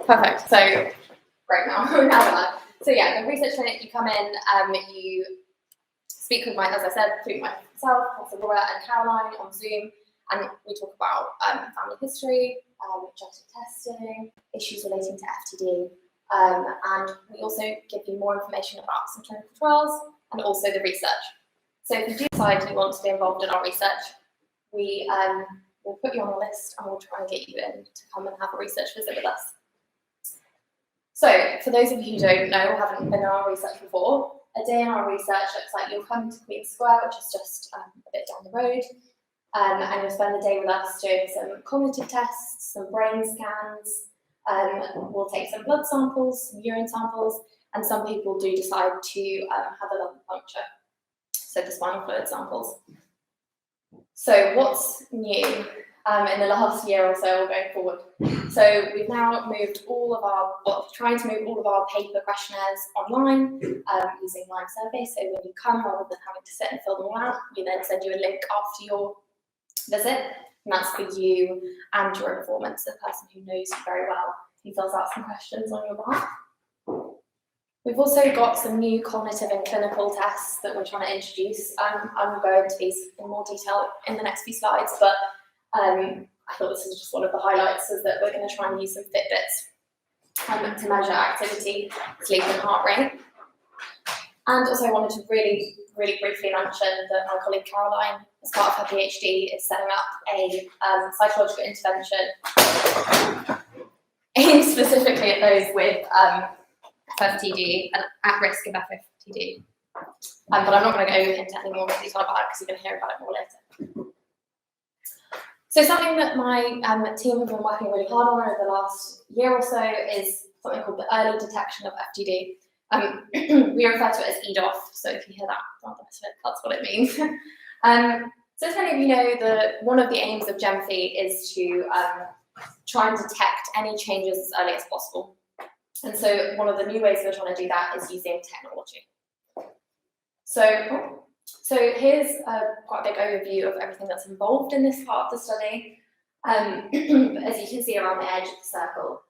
Perfect. So, great now. So yeah, the research clinic, you come in, you speak with as I said, through myself, Professor Rohrer and Caroline on Zoom, and we talk about family history, genetic testing, issues relating to FTD, and we also give you more information about some clinical trials and also the research. So if you do decide you want to be involved in our research, we will put you on a list and we'll try and get you in to come and have a research visit with us. So for those of you who don't know or haven't been in our research before, a day in our research looks like you'll come to Queen Square, which is just a bit down the road, and you'll spend the day with us doing some cognitive tests, some brain scans. We'll take some blood samples, some urine samples, and some people do decide to have a lumbar puncture, so the spinal fluid samples. So what's new in the last year or so or going forward? So we've now moved trying to move all of our paper questionnaires online using live survey. So when you come, rather than having to sit and fill them all out, we then send you a link after your visit, and that's for you and your informant, the person who knows you very well, who fills out some questions on your behalf. We've also got some new cognitive and clinical tests that we're trying to introduce. I will go into these in more detail in the next few slides, but I thought this was just one of the highlights, is that we're going to try and use some Fitbits to measure activity, sleep and heart rate. And also I wanted to really briefly mention that my colleague Caroline, as part of her PhD, is setting up a psychological intervention aimed specifically at those with fFTD and at risk of fFTD. But I'm not going to go into any more detail about it because you're going to hear about it more later. So something that my team have been working really hard on over the last year or so is something called the Early Detection of Ftd. We refer to it as EDOF, so if you hear that, that's what it means. So as many of you know, one of the aims of GENFI is to try and detect any changes as early as possible. And so one of the new ways we're trying to do that is using technology. So here's quite a big overview of everything that's involved in this part of the study. As you can see around the edge of the circle,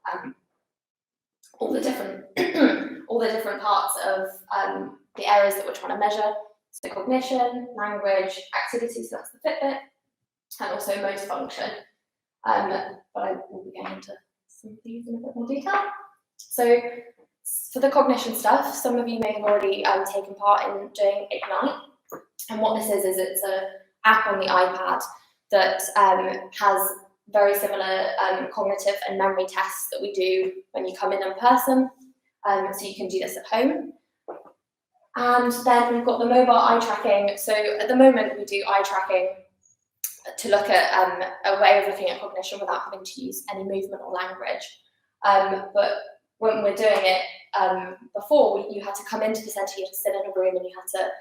all the different parts of the areas that we're trying to measure. So cognition, language, activity, so that's the Fitbit, and also motor function. But I will be getting into some of these in a bit more detail. So for the cognition stuff, some of you may have already taken part in doing Ignite. And what this is it's an app on the iPad that has very similar cognitive and memory tests that we do when you come in person. So you can do this at home. And then we've got the mobile eye tracking. So at the moment we do eye tracking to look at a way of looking at cognition without having to use any movement or language. But when we're doing it, before you had to come into the centre, you had to sit in a room and you had to,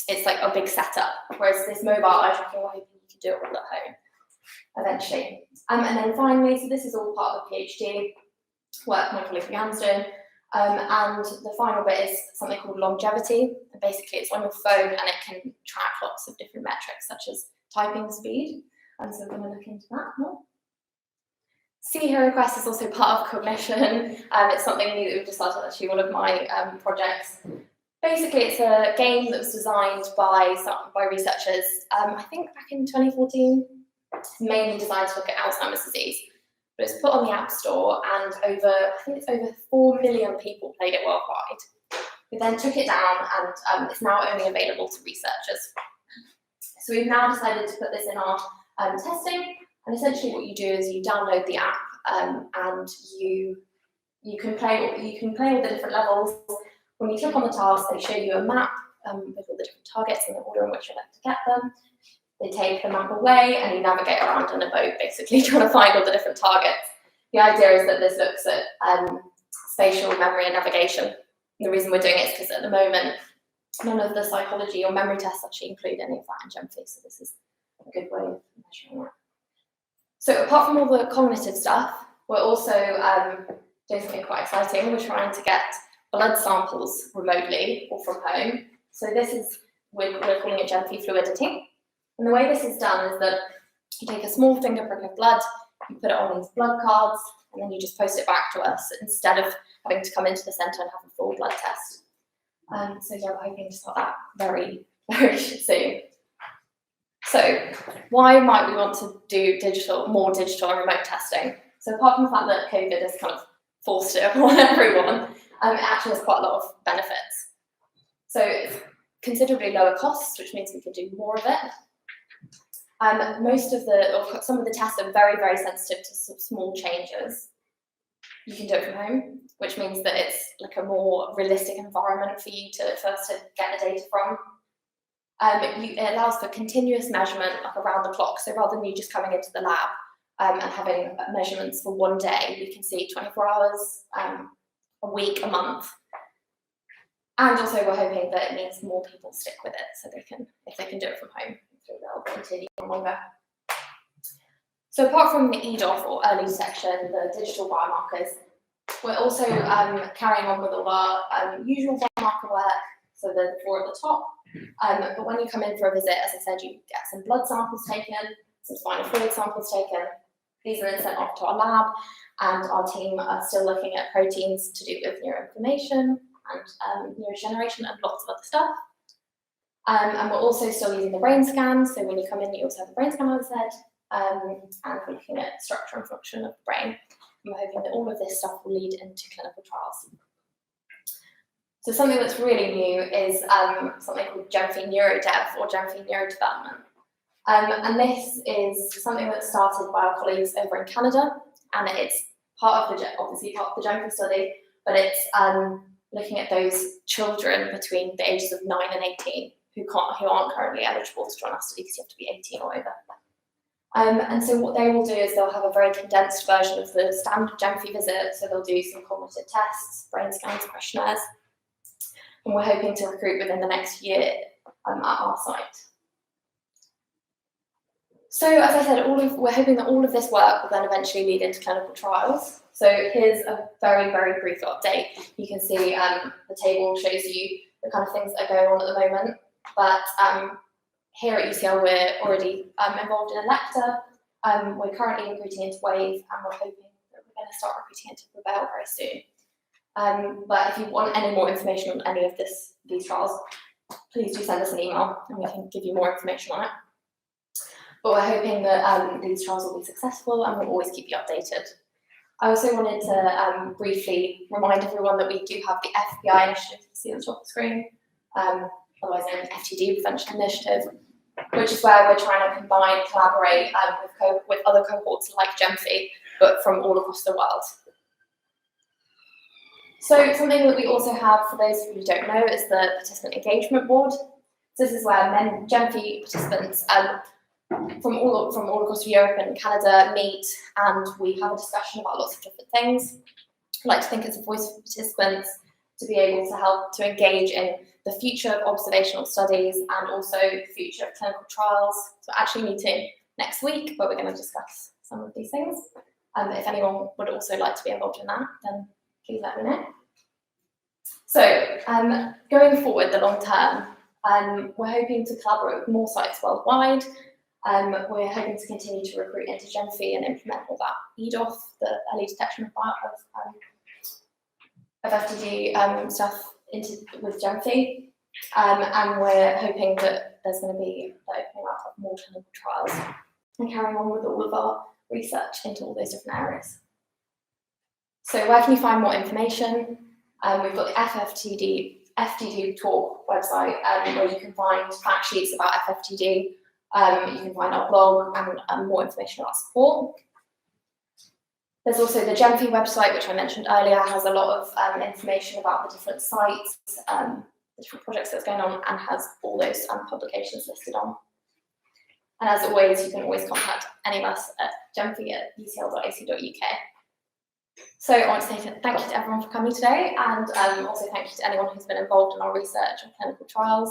it's like a big setup. Whereas this mobile eye tracking, we're hoping you can do it all at home eventually. And then finally, so this is all part of the PhD work my colleague Leanne's doing. And the final bit is something called longevity. And basically it's on your phone and it can track lots of different metrics such as typing speed. And so we're going to look into that more. See Here Request is also part of cognition. It's something new that we've just started, actually one of my projects. Basically it's a game that was designed by researchers, I think back in 2014. It's mainly designed to look at Alzheimer's disease. But it's put on the App Store and I think it's over 4 million people played it worldwide. We then took it down and it's now only available to researchers. So we've now decided to put this in our testing, and essentially what you do is you download the app and you can play all the different levels. When you click on the task, they show you a map with all the different targets and the order in which you'd like to get them. They take the map away and you navigate around in a boat, basically trying to find all the different targets. The idea is that this looks at spatial memory and navigation. And the reason we're doing it is because at the moment, none of the psychology or memory tests actually include any of that in GENFI, so this is a good way of measuring that. So apart from all the cognitive stuff, we're also doing something quite exciting. We're trying to get blood samples remotely or from home. So this is, we're calling it GENFI fluidity. And the way this is done is that you take a small finger prick of blood, You put it on these blood cards, and then you just post it back to us instead of having to come into the centre and have a full blood test. So yeah, we're hoping to start that very, very soon. So why might we want to do more digital and remote testing? So apart from the fact that COVID has kind of forced it upon everyone, it actually has quite a lot of benefits. So it's considerably lower costs, which means we can do more of it. Some of the tests are very, very sensitive to small changes. You can do it from home, which means that it's like a more realistic environment for you to get the data from. It allows for continuous measurement, like around the clock. So rather than you just coming into the lab and having measurements for one day, we can see 24 hours, a week, a month. And also we're hoping that it means more people stick with it, so if they can do it from home, they'll continue longer. So apart from the EDOF or early detection, the digital biomarkers, we're also carrying on with all our usual biomarker work, so the 4 at the top. But when you come in for a visit, as I said, you get some blood samples taken, some spinal fluid samples taken. These are then sent off to our lab, and our team are still looking at proteins to do with neuroinflammation and neurodegeneration and lots of other stuff. And we're also still using the brain scan, so when you come in, you also have the brain scan, as I said, and we're looking at structure and function of the brain. And we're hoping that all of this stuff will lead into clinical trials. So something that's really new is something called GENFI NeuroDev or GENFI NeuroDevelopment. And this is something that's started by our colleagues over in Canada, and it's obviously part of the GENFI study, but it's looking at those children between the ages of 9 and 18 who aren't currently eligible to join our study because you have to be 18 or over. And so what they will do is they'll have a very condensed version of the standard GENFI visit, so they'll do some cognitive tests, brain scans, questionnaires, and we're hoping to recruit within the next year at our site. So as I said, we're hoping that all of this work will then eventually lead into clinical trials. So here's a very, very brief update. You can see the table shows you the kind of things that are going on at the moment. But here at UCL, we're already involved in Electa. We're currently recruiting into Wave, and we're hoping that we're going to start recruiting into Roberta very soon. But if you want any more information on any of these trials, please do send us an email, and we can give you more information on it. But we're hoping that these trials will be successful, and we'll always keep you updated. I also wanted to briefly remind everyone that we do have the FBI initiative, you can see on the top of the screen, otherwise known as FTD, Prevention Initiative, which is where we're trying to collaborate with other cohorts like GENFI, but from all across the world. So something that we also have, for those of you who don't know, is the Participant Engagement Board. So this is where GENFI participants from all across Europe and Canada meet, and we have a discussion about lots of different things. I like to think it's a voice for participants to be able to help to engage in the future of observational studies and also the future of clinical trials. So we're actually meeting next week, where we're going to discuss some of these things. If anyone would also like to be involved in that, then please let me know. So going forward, the long term, we're hoping to collaborate with more sites worldwide. We're hoping to continue to recruit into GENFI and implement all that EDOF, the early detection of FTD stuff with GENFI. And we're hoping that there's going to be the opening up of more clinical trials and carrying on with all of our research into all those different areas. So where can you find more information? We've got the fFTD talk website where you can find fact sheets about fFTD. You can find our blog and more information about support. There's also the GENFI website, which I mentioned earlier, has a lot of information about the different sites, the different projects that's going on, and has all those publications listed on. And as always, you can always contact any of us at genfi@ucl.ac.uk. So I want to say thank you to everyone for coming today, and also thank you to anyone who's been involved in our research and clinical trials,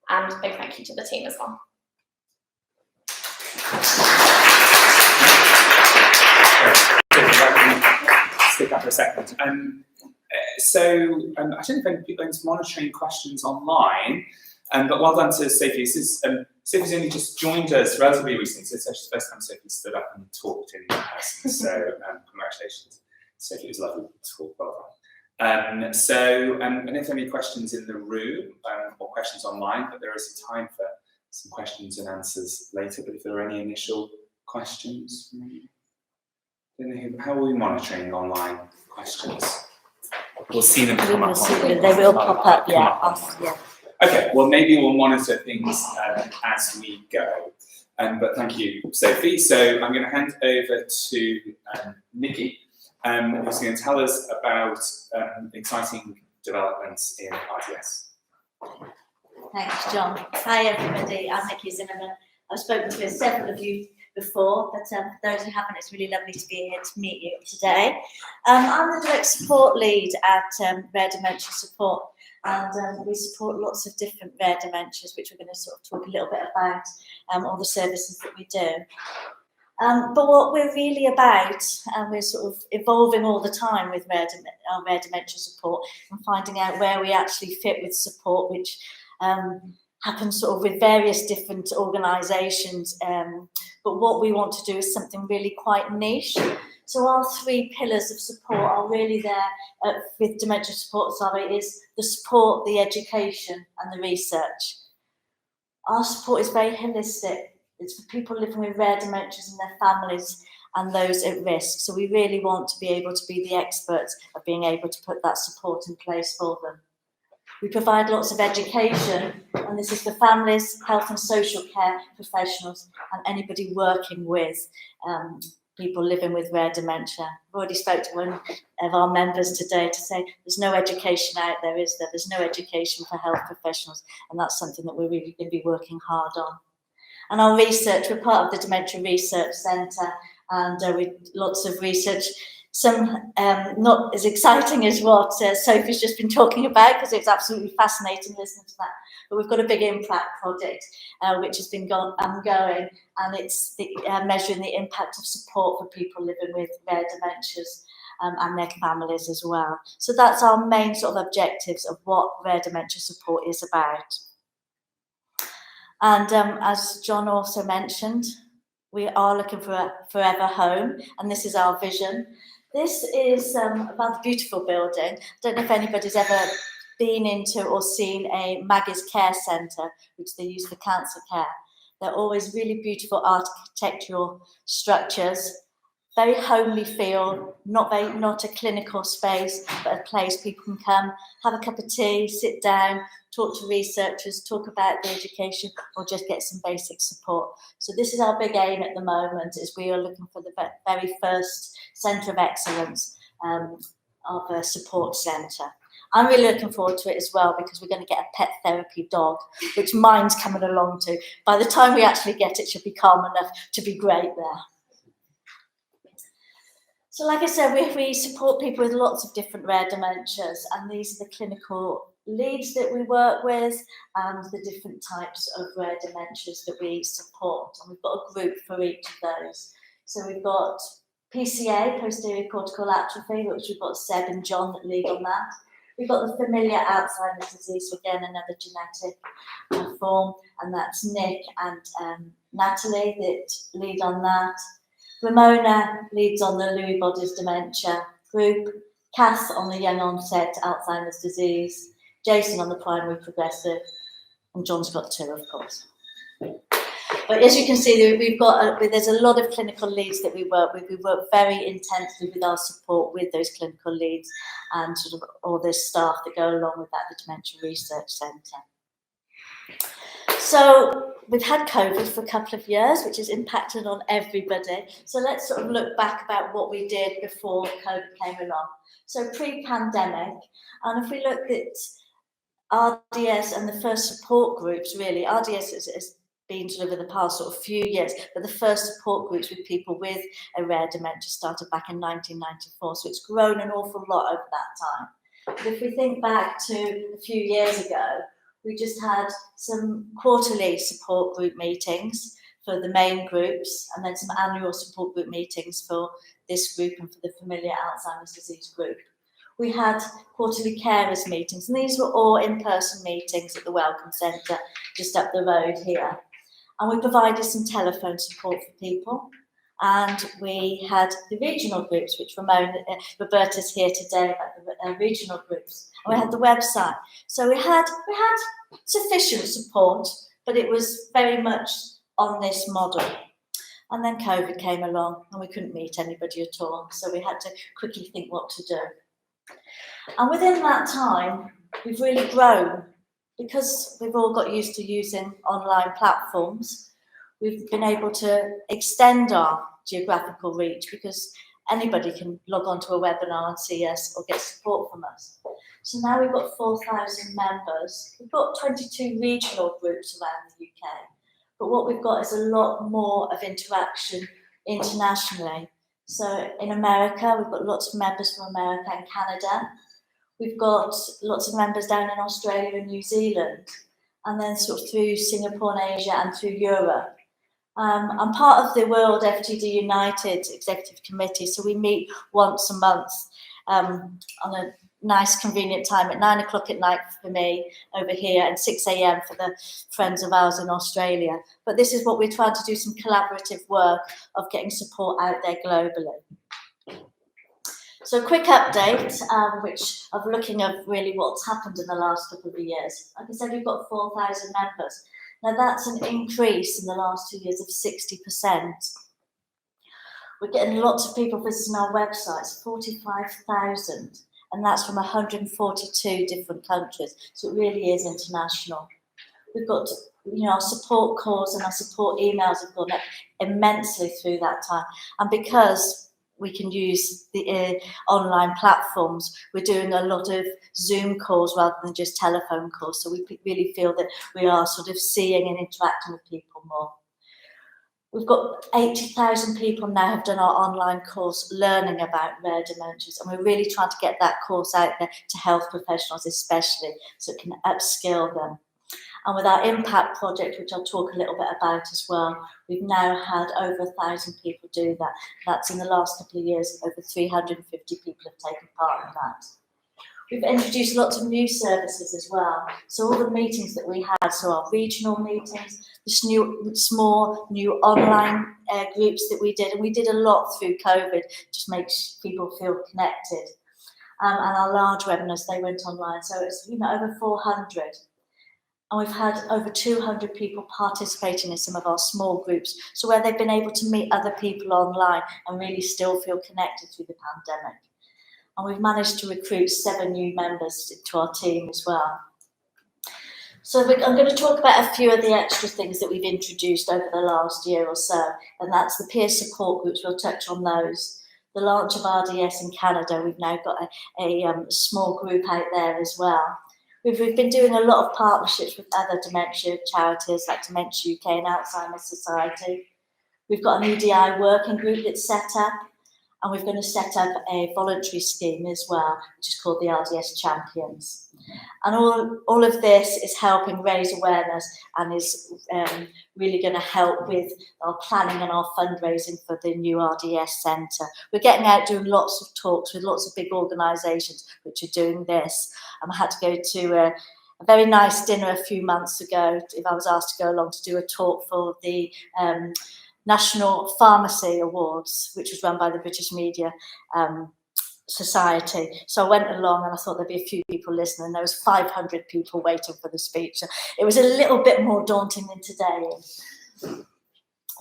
and a big thank you to the team as well. Stick up for a second. I don't know if anyone's monitoring questions online. But well done to Sophie. This is, Sophie's only just joined us relatively recently, so it's actually the first time Sophie stood up and talked in person. So congratulations. Sophie, it was lovely to talk. Well done. And if there are any questions in the room or questions online, but there is time for some questions and answers later. But if there are any initial questions, how are we monitoring online questions? We'll see them come up. They will pop up, yeah. Okay, well maybe we'll monitor things as we go. But thank you, Sophie. So I'm going to hand over to Nikki, who's going to tell us about exciting developments in RDS. Thanks, John. Hi, everybody. I'm Nikki Zimmermann. I've spoken to several of you before, but for those who haven't, it's really lovely to be here to meet you today. I'm the direct support lead at Rare Dementia Support, and we support lots of different rare dementias, which we're going to sort of talk a little bit about, all the services that we do. But what we're really about, and we're sort of evolving all the time with our rare dementia support and finding out where we actually fit with support, which happens sort of with various different organisations. But what we want to do is something really quite niche. So our 3 pillars of support are really there with dementia support, is the support, the education and the research. Our support is very holistic. It's for people living with rare dementias and their families and those at risk. So we really want to be able to be the experts of being able to put that support in place for them. We provide lots of education, and this is for families, health and social care professionals, and anybody working with people living with rare dementia. I've already spoke to one of our members today to say there's no education out there, is there? There's no education for health professionals, and that's something that we're really going to be working hard on. And our research, we're part of the Dementia Research Centre, and with lots of research, some not as exciting as what Sophie's just been talking about, because it's absolutely fascinating listening to that. But we've got a big impact project which has been ongoing, and it's measuring the impact of support for people living with rare dementias and their families as well. So that's our main sort of objectives of what rare dementia support is about. And as John also mentioned, we are looking for a forever home, and this is our vision. This is a rather beautiful building. I don't know if anybody's ever been into or seen a Maggie's Care Centre, which they use for cancer care. They're always really beautiful architectural structures, very homely feel, not a clinical space, but a place people can come, have a cup of tea, sit down, talk to researchers, talk about the education, or just get some basic support. So this is our big aim at the moment, is we are looking for the very first centre of excellence of a support centre. I'm really looking forward to it as well, because we're going to get a pet therapy dog, which mine's coming along too. By the time we actually get it, she'll be calm enough to be great there. So like I said, we support people with lots of different rare dementias, and these are the clinical leads that we work with and the different types of rare dementias that we support. And we've got a group for each of those. So we've got PCA, posterior cortical atrophy, which we've got Seb and John that lead on that. We've got the familiar Alzheimer's disease, so again, another genetic form, and that's Nick and Natalie that lead on that. Ramona leads on the Lewy bodies dementia group, Kath on the young onset Alzheimer's disease, Jason on the primary progressive, and John's got 2, of course. But as you can see, there's a lot of clinical leads that we work with. We work very intensely with our support with those clinical leads and sort of all the staff that go along with that, the Dementia Research Centre. So we've had COVID for a couple of years, which has impacted on everybody. So let's sort of look back about what we did before COVID came along. So pre-pandemic, and if we look at RDS and the first support groups, really, RDS has been sort of in the past sort of few years, but the first support groups with people with a rare dementia started back in 1994. So it's grown an awful lot over that time. But if we think back to a few years ago, we just had some quarterly support group meetings for the main groups, and then some annual support group meetings for this group and for the familiar Alzheimer's disease group. We had quarterly carers meetings, and these were all in-person meetings at the Welcome Centre just up the road here. And we provided some telephone support for people. And we had the regional groups, which Roberta's here today about the regional groups. And we had the website. So we had sufficient support, but it was very much on this model. And then COVID came along and we couldn't meet anybody at all. So we had to quickly think what to do. And within that time, we've really grown because we've all got used to using online platforms. We've been able to extend our geographical reach because anybody can log on to a webinar and see us or get support from us. So now we've got 4,000 members. We've got 22 regional groups around the UK. But what we've got is a lot more of interaction internationally. So in America, we've got lots of members from America and Canada. We've got lots of members down in Australia and New Zealand, and then sort of through Singapore and Asia and through Europe. I'm part of the World FTD United Executive Committee, so we meet once a month on a nice convenient time at 9 o'clock at night for me over here and 6 a.m. for the friends of ours in Australia. But this is what we're trying to do, some collaborative work of getting support out there globally. So a quick update, of looking at really what's happened in the last couple of years. Like I said, we've got 4,000 members. Now that's an increase in the last 2 years of 60%. We're getting lots of people visiting our websites, 45,000, and that's from 142 different countries. So it really is international. We've got, our support calls and our support emails have gone up immensely through that time. And because we can use the online platforms, we're doing a lot of Zoom calls rather than just telephone calls. So we really feel that we are sort of seeing and interacting with people more. We've got 80,000 people now have done our online course learning about rare dementias, and we're really trying to get that course out there to health professionals especially, so it can upskill them. And with our impact project, which I'll talk a little bit about as well, we've now had over 1,000 people do that. That's in the last couple of years, over 350 people have taken part in that. We've introduced lots of new services as well. So all the meetings that we had, so our regional meetings, this small new online groups that we did, and we did a lot through COVID, just makes people feel connected. And our large webinars, they went online, so it's over 400. And we've had over 200 people participating in some of our small groups, so where they've been able to meet other people online and really still feel connected through the pandemic. And we've managed to recruit 7 new members to our team as well. So I'm going to talk about a few of the extra things that we've introduced over the last year or so, and that's the peer support groups. We'll touch on those. The launch of RDS in Canada, we've now got a small group out there as well. We've been doing a lot of partnerships with other dementia charities like Dementia UK and Alzheimer's Society. We've got an EDI working group that's set up, and we're going to set up a voluntary scheme as well, which is called the RDS Champions. And all of this is helping raise awareness and is really going to help with our planning and our fundraising for the new RDS Centre. We're getting out doing lots of talks with lots of big organisations which are doing this. I had to go to a very nice dinner a few months ago, if I was asked to go along to do a talk for the National Pharmacy Awards, which was run by the British Media Society. So I went along and I thought there'd be a few people listening. There was 500 people waiting for the speech. So it was a little bit more daunting than today.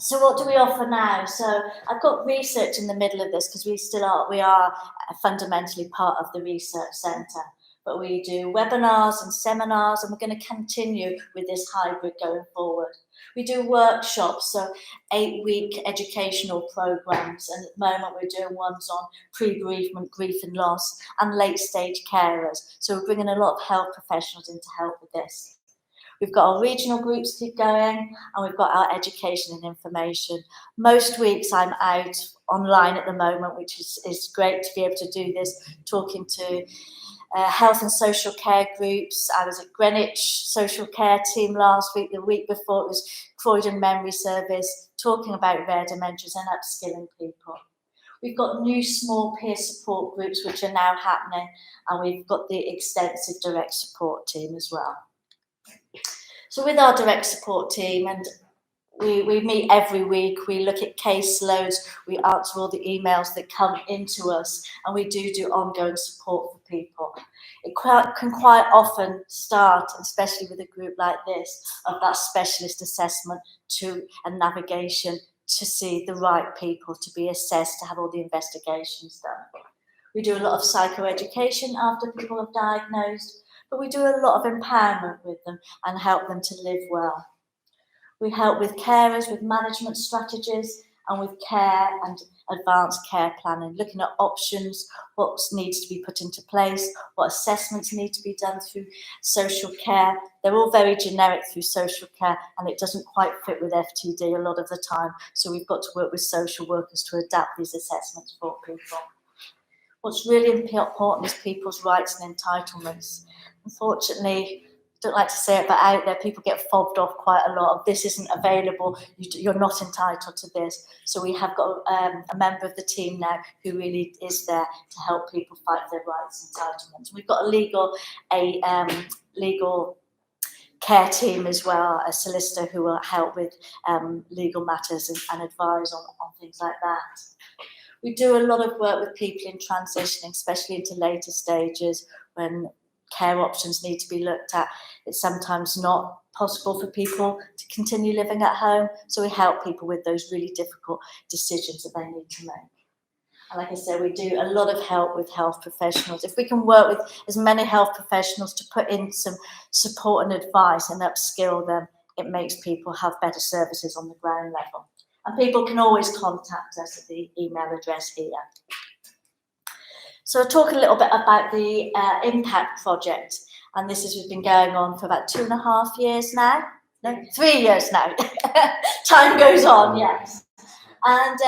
So what do we offer now? So I've got research in the middle of this because we are fundamentally part of the research centre. But we do webinars and seminars, and we're going to continue with this hybrid going forward. We do workshops, so 8-week educational programs, and at the moment we're doing ones on pre-bereavement, grief and loss, and late-stage carers. So we're bringing a lot of health professionals in to help with this. We've got our regional groups keep going, and we've got our education and information. Most weeks I'm out online at the moment, which is great to be able to do this, talking to health and social care groups. I was at Greenwich social care team last week. The week before it was Croydon Memory Service, talking about rare dementias and upskilling people. We've got new small peer support groups which are now happening, and we've got the extensive direct support team as well. So with our direct support team, and we meet every week, we look at caseloads, we answer all the emails that come into us, and we do ongoing support for people. It can quite often start, especially with a group like this, of that specialist assessment and navigation to see the right people to be assessed, to have all the investigations done. We do a lot of psychoeducation after people are diagnosed, but we do a lot of empowerment with them and help them to live well. We help with carers, with management strategies, and with care and advanced care planning, looking at options, what needs to be put into place, what assessments need to be done through social care. They're all very generic through social care, and it doesn't quite fit with FTD a lot of the time. So we've got to work with social workers to adapt these assessments for people. What's really important is people's rights and entitlements. Unfortunately, I don't like to say it, but out there people get fobbed off quite a lot of this isn't available, you're not entitled to this. So we have got a member of the team now who really is there to help people fight for their rights and entitlements. We've got a legal care team as well, a solicitor who will help with legal matters and advise on things like that. We do a lot of work with people in transitioning, especially into later stages when care options need to be looked at. It's sometimes not possible for people to continue living at home, so we help people with those really difficult decisions that they need to make. And like I said, we do a lot of help with health professionals. If we can work with as many health professionals to put in some support and advice and upskill them, it makes people have better services on the ground level. And people can always contact us at the email address here. So I'll talk a little bit about the Impact project, and this has been going on for about 2.5 years now. No, 3 years now. Time goes on, yes. And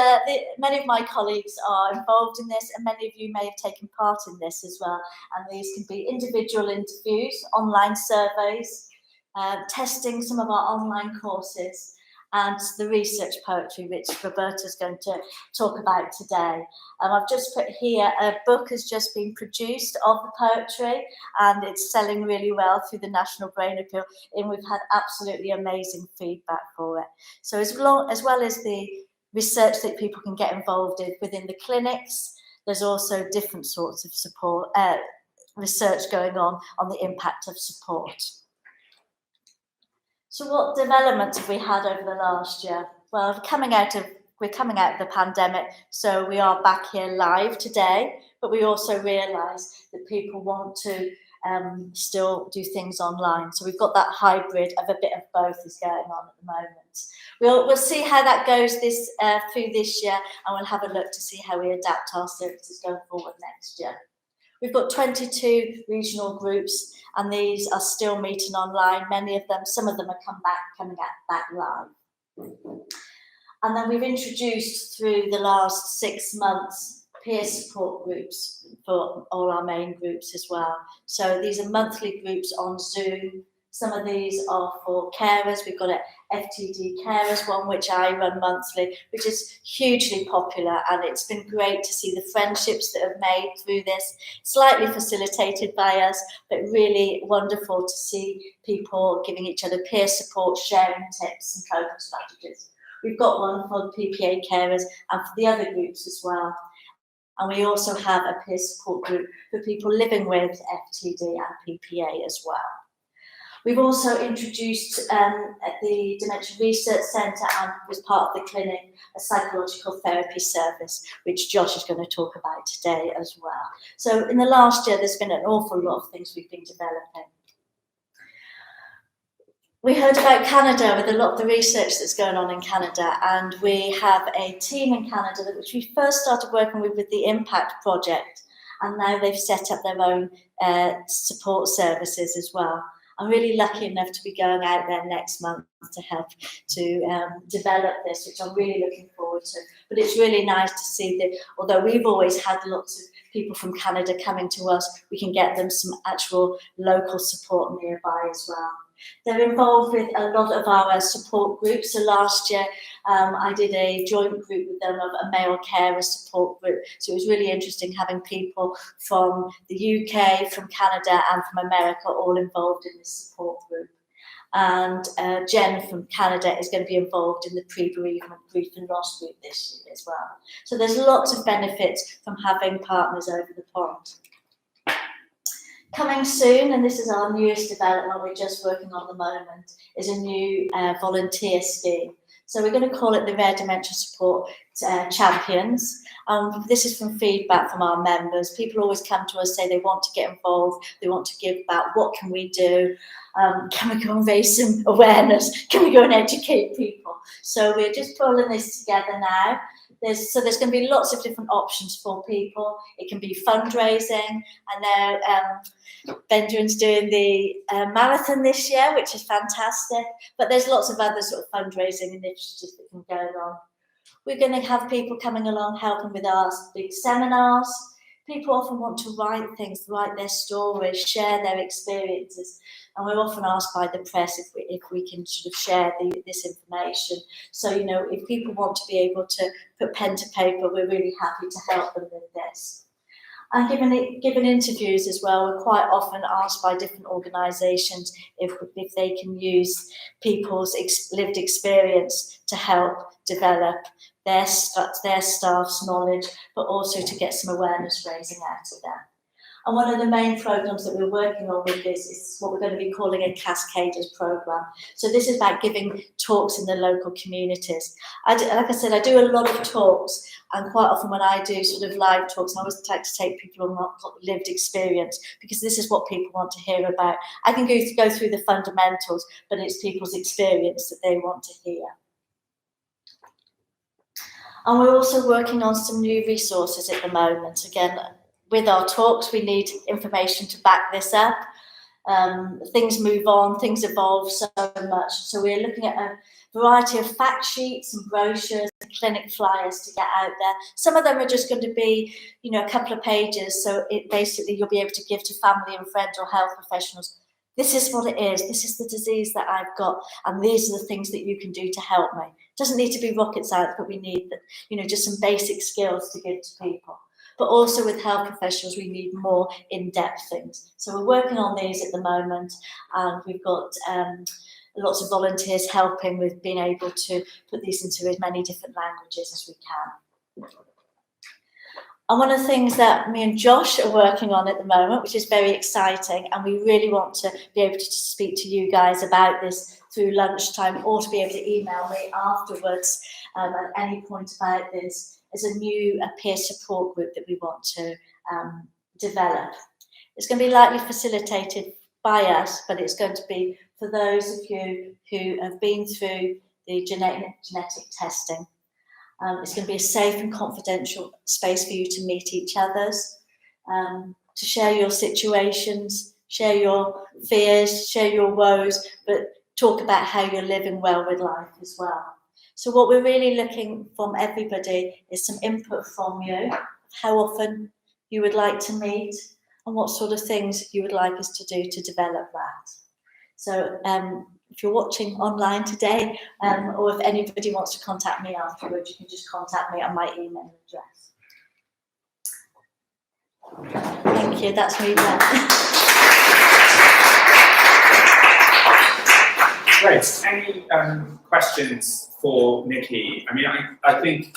many of my colleagues are involved in this, and many of you may have taken part in this as well. And these can be individual interviews, online surveys, testing some of our online courses, and the research poetry, which Roberta is going to talk about today. I've just put here, a book has just been produced of the poetry, and it's selling really well through the National Brain Appeal, and we've had absolutely amazing feedback for it. So as well as the research that people can get involved in within the clinics, there's also different sorts of support, research going on the impact of support. So what developments have we had over the last year? Well, we're coming out of the pandemic, so we are back here live today, but we also realise that people want to still do things online. So we've got that hybrid of a bit of both is going on at the moment. We'll see how that goes through this year, and we'll have a look to see how we adapt our services going forward next year. We've got 22 regional groups, and these are still meeting online. Many of them, some of them are coming back live. And then we've introduced through the last 6 months peer support groups for all our main groups as well. So these are monthly groups on Zoom. Some of these are for carers. We've got a FTD carers one, which I run monthly, which is hugely popular, and it's been great to see the friendships that have made through this, slightly facilitated by us, but really wonderful to see people giving each other peer support, sharing tips and coping strategies. We've got one for PPA carers and for the other groups as well. And we also have a peer support group for people living with FTD and PPA as well. We've also introduced at the Dementia Research Centre, and as part of the clinic, a psychological therapy service, which Josh is going to talk about today as well. So in the last year, there's been an awful lot of things we've been developing. We heard about Canada with a lot of the research that's going on in Canada, and we have a team in Canada which we first started working with the Impact project, and now they've set up their own support services as well. I'm really lucky enough to be going out there next month to help to develop this, which I'm really looking forward to. But it's really nice to see that although we've always had lots of people from Canada coming to us, we can get them some actual local support nearby as well. They're involved with a lot of our support groups. So last year, I did a joint group with them of a male carer support group. So it was really interesting having people from the UK, from Canada and from America all involved in this support group. And Jen from Canada is going to be involved in the pre-bereavement grief and loss group this year as well. So there's lots of benefits from having partners over the pond. Coming soon, and this is our newest development we're just working on at the moment, is a new volunteer scheme. So we're going to call it the Rare Dementia Support Champions. This is from feedback from our members. People always come to us, say they want to get involved, they want to give back. What can we do? Can we go and raise some awareness? Can we go and educate people? So we're just pulling this together now. There's going to be lots of different options for people. It can be fundraising. I know Benjamin's doing the marathon this year, which is fantastic. But there's lots of other sort of fundraising initiatives that can go on. We're going to have people coming along helping with our big seminars. People often want to write things, write their stories, share their experiences. And we're often asked by the press if we can sort of share this information. So, you know, if people want to be able to put pen to paper, we're really happy to help them with this. And given interviews as well, we're quite often asked by different organisations if they can use people's lived experience to help develop their staff's knowledge, but also to get some awareness raising out of them. And one of the main programs that we're working on with this is what we're going to be calling a Cascaders program. So this is about giving talks in the local communities. Like I said, I do a lot of talks, and quite often when I do sort of live talks, I always like to take people on lived experience, because this is what people want to hear about. I can go through the fundamentals, but it's people's experience that they want to hear. And we're also working on some new resources at the moment. Again, with our talks, we need information to back this up. Things move on, things evolve so much. So we're looking at a variety of fact sheets and brochures and clinic flyers to get out there. Some of them are just going to be, you know, a couple of pages. So it basically you'll be able to give to family and friends or health professionals. This is what it is. This is the disease that I've got, and these are the things that you can do to help me. It doesn't need to be rocket science, but we need, you know, just some basic skills to give to people. But also with health professionals, we need more in-depth things. So we're working on these at the moment, and we've got lots of volunteers helping with being able to put these into as many different languages as we can. And one of the things that me and Josh are working on at the moment, which is very exciting, and we really want to be able to speak to you guys about this through lunchtime, or to be able to email me afterwards at any point about this, is a peer support group that we want to develop. It's going to be lightly facilitated by us, but it's going to be for those of you who have been through the genetic testing. It's going to be a safe and confidential space for you to meet each others, to share your situations, share your fears, share your woes, but talk about how you're living well with life as well. So what we're really looking from everybody is some input from you, how often you would like to meet, and what sort of things you would like us to do to develop that. So if you're watching online today, or if anybody wants to contact me afterwards, you can just contact me on my email address. Thank you, that's me done. Great. Any questions for Nikki? I mean, I think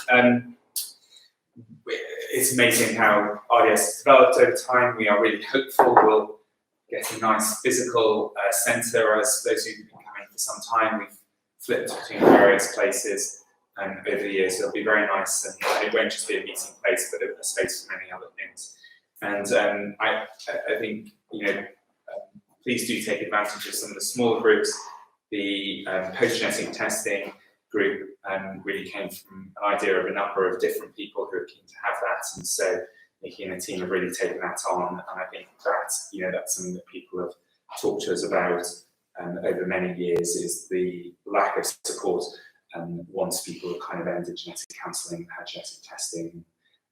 it's amazing how RDS has developed over time. We are really hopeful we'll get a nice physical centre. As those who've been coming for some time, we've flipped between various places over the years. It'll be very nice, and it won't just be a meeting place, but a space for many other things. And I think, you know, please do take advantage of some of the smaller groups. The post-genetic testing group really came from an idea of a number of different people who are keen to have that, and so Nikki and the team have really taken that on, and I think that, you know, that's something that people have talked to us about over many years, is the lack of support once people have kind of ended genetic counselling, had genetic testing,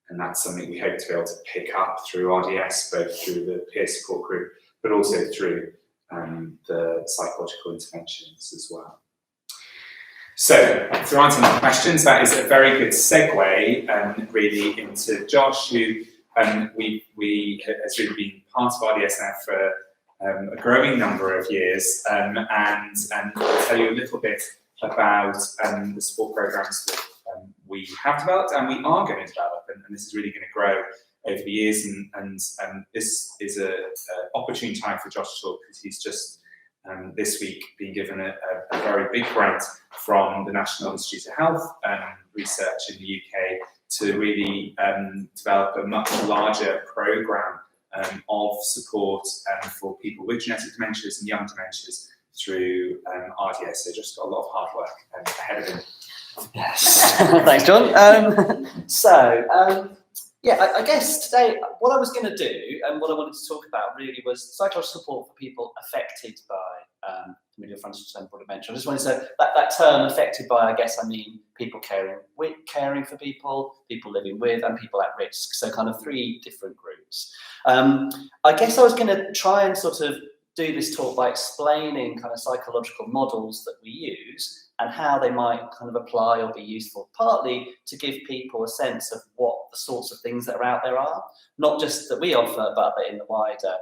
and that's something we hope to be able to pick up through RDS, both through the peer support group, but also through the psychological interventions as well. So, to answer my questions, that is a very good segue really into Josh, who we has really been part of RDS now for a growing number of years, and I'll tell you a little bit about the support programs that we have developed and we are going to develop, and this is really going to grow over the years, and this is an opportune time for Josh to talk, because he's just this week been given a very big grant from the National Institute of Health Research in the UK to really develop a much larger programme of support for people with genetic dementias and young dementias through RDS. So just got a lot of hard work ahead of him. Yes, thanks, John. Yeah, I guess today what I was going to do and what I wanted to talk about really was psychological support for people affected by familial frontotemporal dementia. I just wanted to that term affected by, I guess I mean people caring for people living with, and people at risk. So kind of three different groups. I guess I was going to try and sort of do this talk by explaining kind of psychological models that we use and how they might kind of apply or be useful, partly to give people a sense of what the sorts of things that are out there are, not just that we offer, but in the wider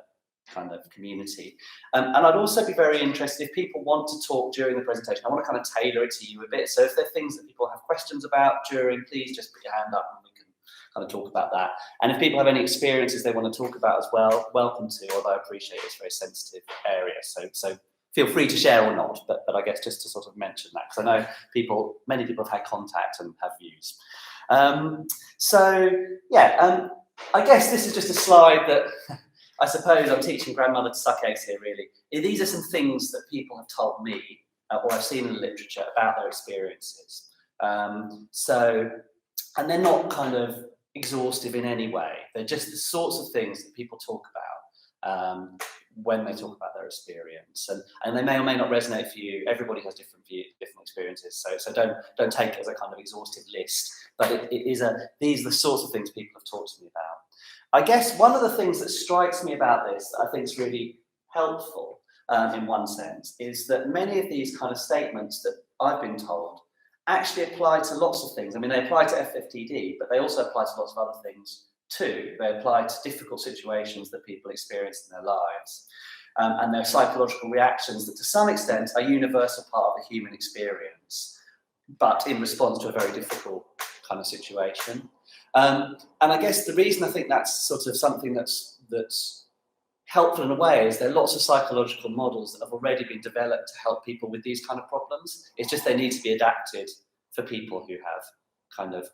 kind of community. And I'd also be very interested if people want to talk during the presentation. I want to kind of tailor it to you a bit. So if there are things that people have questions about during, please just put your hand up and we can kind of talk about that. And if people have any experiences they want to talk about as well, welcome to, although I appreciate it's a very sensitive area. So feel free to share or not, but I guess just to sort of mention that, because I know many people have had contact and have views. I guess this is just a slide that I suppose I'm teaching grandmother to suck eggs here, really. These are some things that people have told me, or I've seen in the literature about their experiences. And they're not kind of exhaustive in any way. They're just the sorts of things that people talk about when they talk about their experience, and they may or may not resonate for you. Everybody has different experiences, so don't take it as a kind of exhaustive list. But these are the sorts of things people have talked to me about. I guess one of the things that strikes me about this that I think is really helpful in one sense is that many of these kind of statements that I've been told actually apply to lots of things. I mean, they apply to fFTD, but they also apply to lots of other things too. They apply to difficult situations that people experience in their lives, and their psychological reactions that to some extent are a universal part of the human experience, but in response to a very difficult kind of situation. And I guess the reason I think that's sort of something that's helpful in a way is there are lots of psychological models that have already been developed to help people with these kind of problems. It's just they need to be adapted for people who have kind of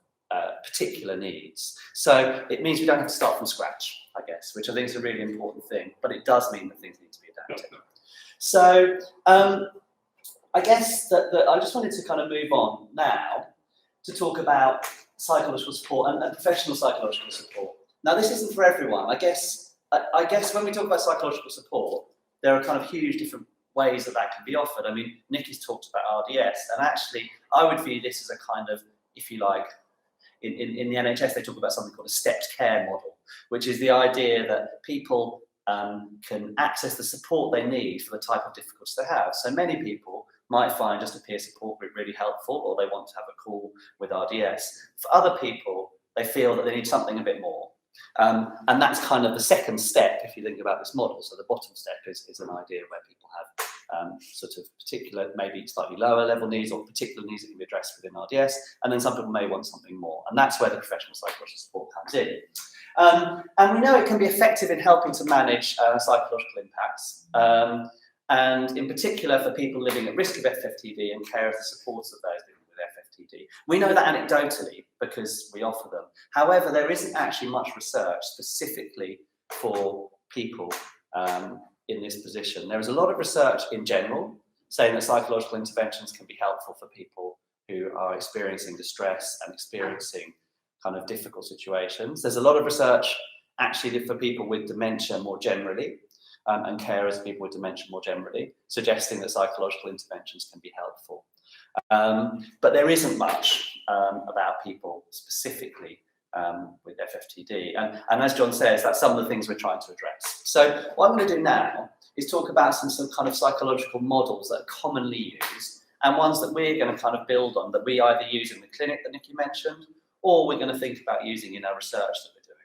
particular needs. So it means we don't have to start from scratch, I guess, which I think is a really important thing, but it does mean that things need to be adapted. So I guess that I just wanted to kind of move on now to talk about psychological support and professional psychological support. Now, this isn't for everyone. I guess when we talk about psychological support, there are kind of huge different ways that can be offered. I mean, Nikki's talked about RDS, and actually I would view this as a kind of, if you like, in the NHS, they talk about something called a stepped care model, which is the idea that people can access the support they need for the type of difficulties they have. So many people might find just a peer support group really helpful, or they want to have a call with RDS. For other people, they feel that they need something a bit more. And that's kind of the second step if you think about this model. So the bottom step is an idea where people have sort of particular, maybe slightly lower level needs or particular needs that can be addressed within RDS, and then some people may want something more, and that's where the professional psychological support comes in. And we know it can be effective in helping to manage psychological impacts, and in particular for people living at risk of fFTD and care of the supports of those living with fFTD. We know that anecdotally because we offer them. However, there isn't actually much research specifically for people in this position. There is a lot of research in general saying that psychological interventions can be helpful for people who are experiencing distress and experiencing kind of difficult situations. There's a lot of research actually for people with dementia more generally, and carers of people with dementia more generally, suggesting that psychological interventions can be helpful. But there isn't much about people specifically with fFTD. And as John says, that's some of the things we're trying to address. So what I'm going to do now is talk about some kind of psychological models that are commonly used and ones that we're going to kind of build on, that we either use in the clinic that Nikki mentioned, or we're going to think about using in our research that we're doing.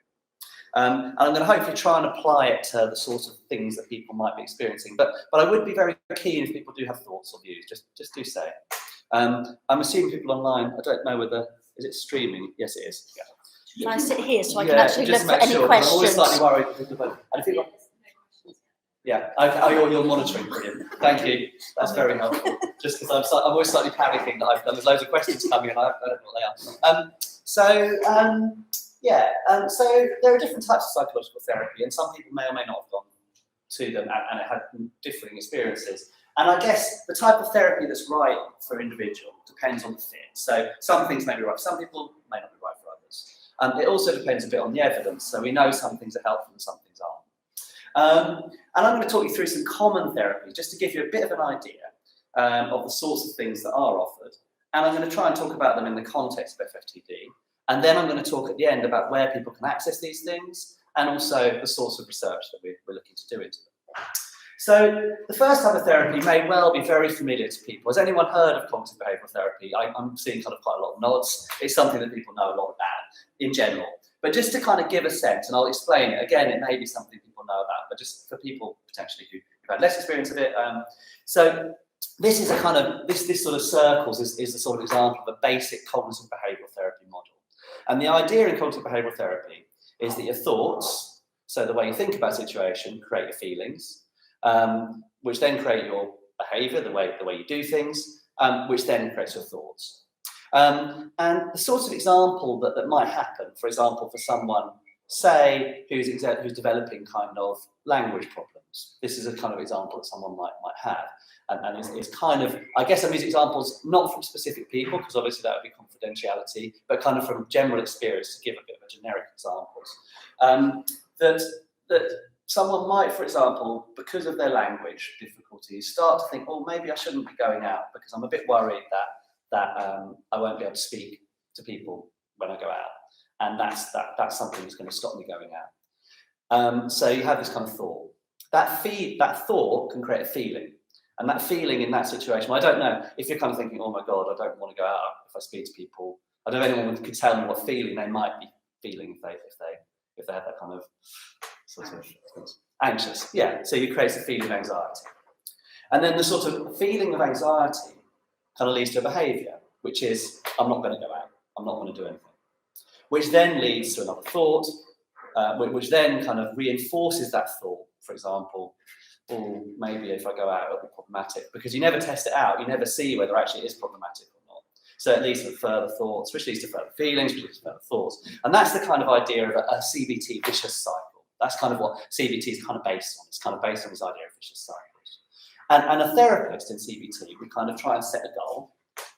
And I'm going to hopefully try and apply it to the sorts of things that people might be experiencing. But I would be very keen if people do have thoughts or views, just do say. I'm assuming people online, I don't know whether, is it streaming? Yes, it is. Yeah. Can I sit here so I can actually look just for make any sure, 'cause I'm always questions? slightly worried. And if you, yeah, you're monitoring, brilliant. Thank you. That's very helpful. Just because I'm always slightly panicking that there's loads of questions coming and I don't know what they are. So there are different types of psychological therapy, and some people may or may not have gone to them and had differing experiences. And I guess the type of therapy that's right for an individual depends on the fit. So some things may be right for some people, may not be right for others. It also depends a bit on the evidence. So we know some things are helpful and some things aren't. And I'm going to talk you through some common therapies just to give you a bit of an idea of the sorts of things that are offered. And I'm going to try and talk about them in the context of fFTD. And then I'm going to talk at the end about where people can access these things and also the sorts of research that we're looking to do into them. So the first type of therapy may well be very familiar to people. Has anyone heard of cognitive behavioural therapy? I'm seeing kind of quite a lot of nods. It's something that people know a lot about in general. But just to kind of give a sense, and I'll explain it, again, it may be something people know about, but just for people potentially who've had less experience of it. So this is a kind of, this sort of circles is a sort of example of a basic cognitive behavioural therapy model. And the idea in cognitive behavioural therapy is that your thoughts, so the way you think about a situation, create your feelings, which then create your behaviour, the way you do things, which then creates your thoughts. And the sort of example that might happen, for example, for someone, say, who's developing kind of language problems. This is a kind of example that someone might have. And it's kind of, I guess I'm using examples not from specific people, because obviously that would be confidentiality, but kind of from general experience to give a bit of a generic examples. That someone might, for example, because of their language difficulties, start to think, oh, maybe I shouldn't be going out because I'm a bit worried that I won't be able to speak to people when I go out. And that's something that's going to stop me going out. So you have this kind of thought. That thought can create a feeling. And that feeling in that situation, well, I don't know, if you're kind of thinking, oh my God, I don't want to go out if I speak to people. I don't know if anyone could tell me what feeling they might be feeling if they have that kind of sort of anxious. Yeah, so you create a feeling of anxiety. And then the sort of feeling of anxiety kind of leads to a behaviour, which is, I'm not going to go out, I'm not going to do anything. Which then leads to another thought, which then kind of reinforces that thought. For example, oh, maybe if I go out, it'll be problematic, because you never test it out, you never see whether actually it is problematic or not. So it leads to further thoughts, which leads to further feelings, which leads to further thoughts. And that's the kind of idea of a CBT vicious cycle. That's kind of what CBT is kind of based on. It's kind of based on this idea of vicious cycles. And a therapist in CBT would kind of try and set a goal,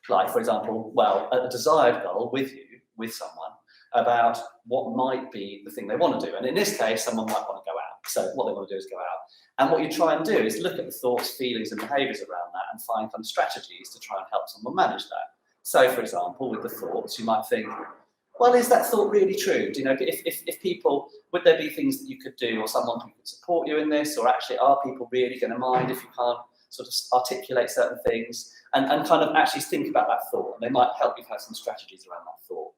like, for example, well, a desired goal with someone, about what might be the thing they want to do. And in this case, someone might want to go out. So what they want to do is go out. And what you try and do is look at the thoughts, feelings, and behaviours around that and find kind of strategies to try and help someone manage that. So, for example, with the thoughts, you might think, well, is that thought really true? Do you know, if people, would there be things that you could do, or someone who could support you in this, or actually are people really going to mind if you can't sort of articulate certain things, and kind of actually think about that thought, and they might help you have some strategies around that thought.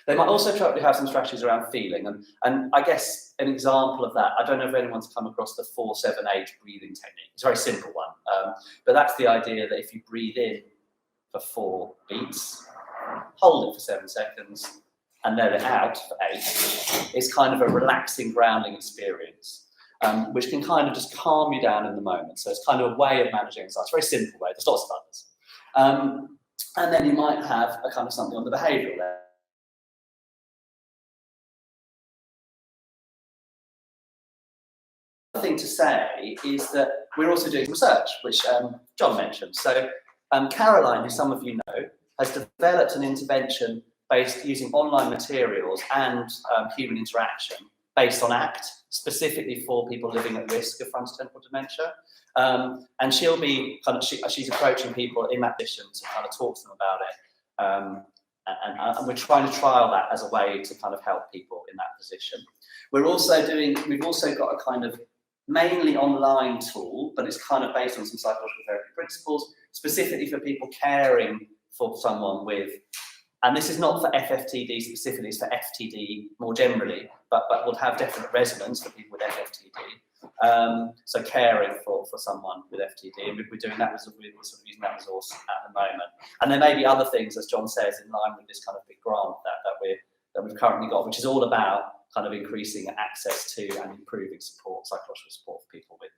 They might also try to have some strategies around feeling, and I guess an example of that, I don't know if anyone's come across the 4-7-8 breathing technique. It's a very simple one, but that's the idea that if you breathe in for 4 beats, hold it for 7 seconds, and let it out for 8, it's kind of a relaxing, grounding experience, which can kind of just calm you down in the moment. So it's kind of a way of managing anxiety. It's a very simple way. There's lots of others. And then you might have a kind of something on the behavioural level. Thing to say is that we're also doing research, which John mentioned. So Caroline, who some of you know, has developed an intervention based using online materials and human interaction based on ACT, specifically for people living at risk of frontotemporal dementia. And she'll be kind of, she's approaching people in that position to kind of talk to them about it. And we're trying to trial that as a way to kind of help people in that position. We've also got a kind of mainly online tool, but it's kind of based on some psychological therapy principles, specifically for people caring for someone with, and this is not for fFTD specifically, it's for FTD more generally, but will have definite resonance for people with fFTD. So caring for someone with FTD, and we're doing that, we're sort of using that resource at the moment. And there may be other things, as John says, in line with this kind of big grant that we've currently got, which is all about kind of increasing access to and improving support, psychological support for people with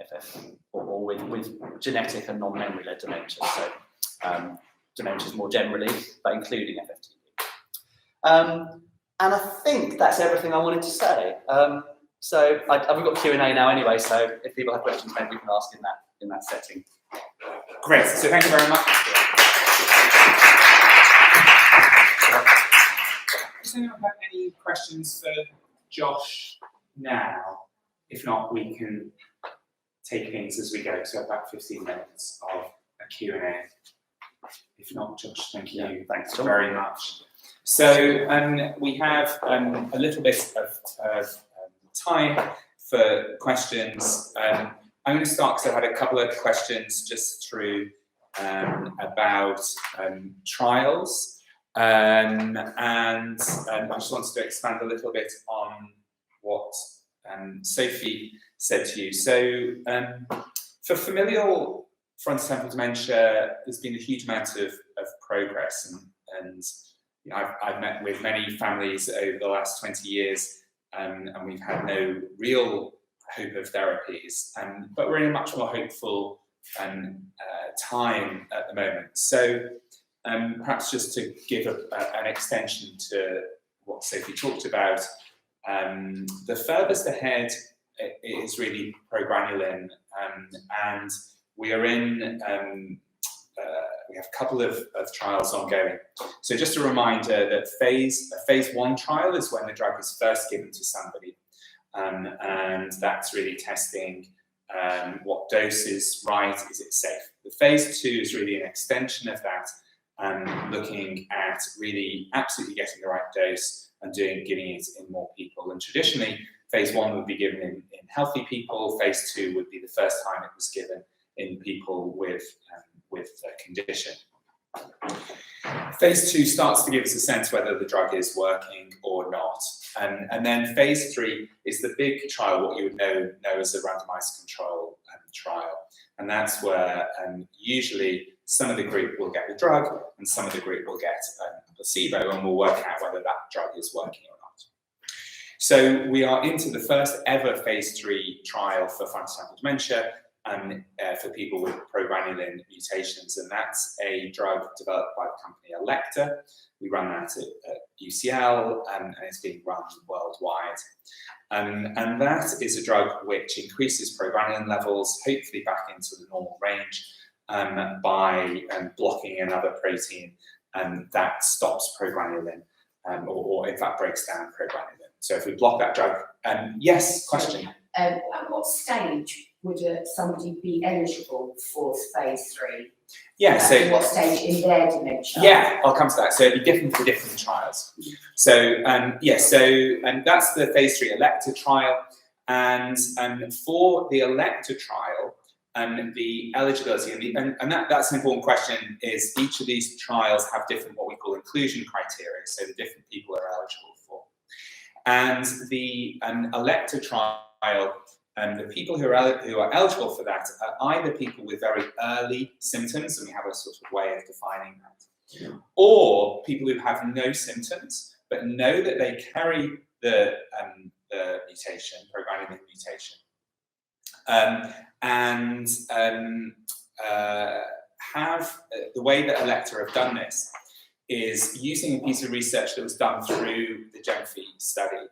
FF or with genetic and non-memory led dementia. So dementias more generally, but including fFTD. And I think that's everything I wanted to say. So we've got Q&A now anyway, so if people have questions, maybe we can ask in that setting. Great, so thank you very much. Does anyone have any questions for Josh now? If not, we can take things as we go. So about 15 minutes of a Q&A. If not, Josh, thank you. Yeah, thanks, John. Very much. So we have a little bit of time for questions. I'm going to start because I had a couple of questions just through about trials. And I just wanted to expand a little bit on what Sophie said to you. So for familial frontotemporal dementia, there's been a huge amount of progress, and you know, I've met with many families over the last 20 years, and we've had no real hope of therapies, but we're in a much more hopeful time at the moment. So perhaps just to give an extension to what Sophie talked about, the furthest ahead is really progranulin, and we are in, we have a couple of trials ongoing. So just a reminder that a phase 1 trial is when the drug is first given to somebody, and that's really testing what dose is right, is it safe. The phase 2 is really an extension of that, looking at really absolutely getting the right dose and giving it in more people. And traditionally, phase 1 would be given in healthy people. Phase 2 would be the first time it was given in people with a condition. Phase 2 starts to give us a sense whether the drug is working or not. And then phase 3 is the big trial, what you would know as a randomized control trial. And that's where usually some of the group will get the drug and some of the group will get a placebo, and we'll work out whether that drug is working or not. So we are into the first ever phase 3 trial for frontotemporal dementia for people with progranulin mutations, and that's a drug developed by the company Electa. We run that at UCL, and it's being run worldwide. And that is a drug which increases progranulin levels, hopefully back into the normal range, by blocking another protein that stops progranulin, or in fact breaks down progranulin. So if we block that drug, yes, question? At what stage would somebody be eligible for phase 3? Yeah, so what stage in their dementia? Yeah, I'll come to that. So it'd be different for different trials. So that's the phase 3 Electa trial, and for the Electa trial, the eligibility and that's an important question. Is each of these trials have different what we call inclusion criteria? So the different people are eligible for, and the Electa trial. The people who are eligible for that are either people with very early symptoms, and we have a sort of way of defining that, or people who have no symptoms but know that they carry the mutation, progranulin mutation, and have the way that Electa have done this is using a piece of research that was done through the GENFI study.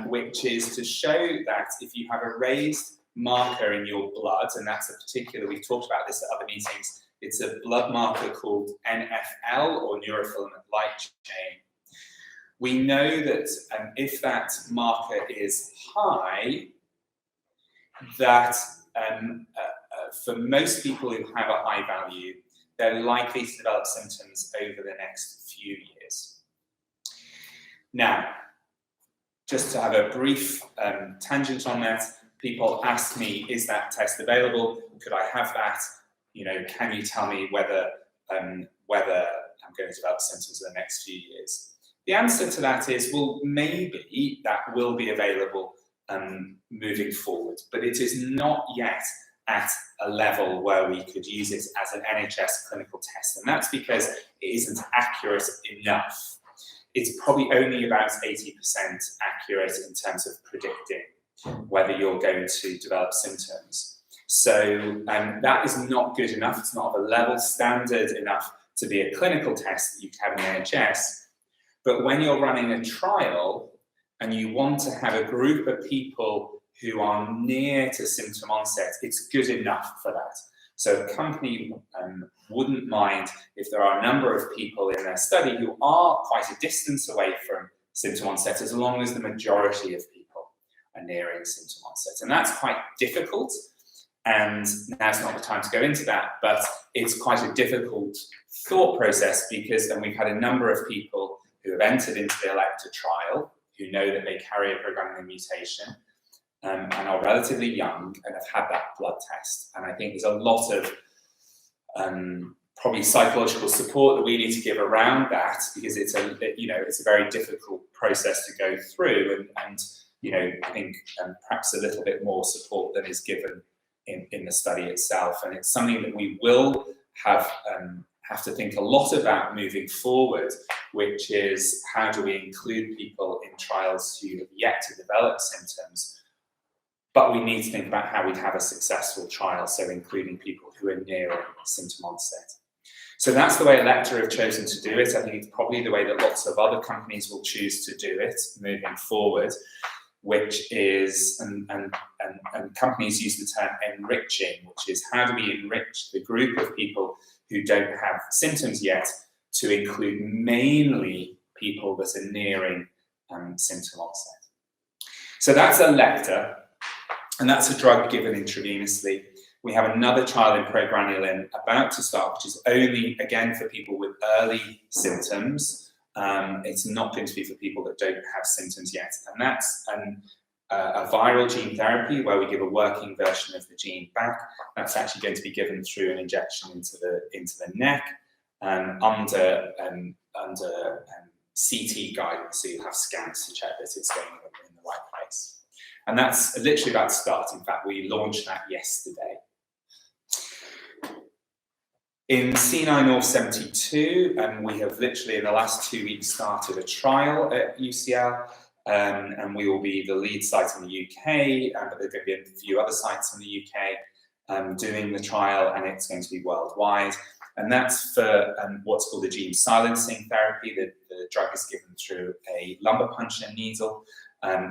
Which is to show that if you have a raised marker in your blood, and that's a particular, we've talked about this at other meetings, it's a blood marker called NFL, or neurofilament light chain. We know that if that marker is high, that for most people who have a high value, they're likely to develop symptoms over the next few years. Now, just to have a brief tangent on that, people ask me, is that test available? Could I have that? You know, can you tell me whether I'm going to develop symptoms in the next few years? The answer to that is, well, maybe that will be available moving forward, but it is not yet at a level where we could use it as an NHS clinical test, and that's because it isn't accurate enough. It's probably only about 80% accurate in terms of predicting whether you're going to develop symptoms. So that is not good enough. It's not of a level standard enough to be a clinical test that you can have in the NHS. But when you're running a trial and you want to have a group of people who are near to symptom onset, it's good enough for that. So a company wouldn't mind if there are a number of people in their study who are quite a distance away from symptom onset, as long as the majority of people are nearing symptom onset. And that's quite difficult, and now's not the time to go into that, but it's quite a difficult thought process because, and we've had a number of people who have entered into the Elector trial who know that they carry a programming mutation, and are relatively young and have had that blood test. And I think there's a lot of probably psychological support that we need to give around that, because it's a very difficult process to go through, and I think perhaps a little bit more support than is given in the study itself. And it's something that we will have to think a lot about moving forward, which is how do we include people in trials who have yet to develop symptoms. But we need to think about how we'd have a successful trial, so including people who are nearing symptom onset. So that's the way Elector have chosen to do it. I think it's probably the way that lots of other companies will choose to do it moving forward, which is, and companies use the term enriching, which is how do we enrich the group of people who don't have symptoms yet to include mainly people that are nearing symptom onset. So that's Elector. And that's a drug given intravenously. We have another trial in progranulin about to start, which is only, again, for people with early symptoms. It's not going to be for people that don't have symptoms yet. And that's a viral gene therapy where we give a working version of the gene back. That's actually going to be given through an injection into the neck under CT guidance. So you'll have scans to check that it's going in the right place. And that's literally about to start. In fact, we launched that yesterday. In C9orf72, we have literally in the last 2 weeks started a trial at UCL, and we will be the lead site in the UK, but there are going to be a few other sites in the UK doing the trial, and it's going to be worldwide. And that's for what's called a gene silencing therapy. The drug is given through a lumbar puncture needle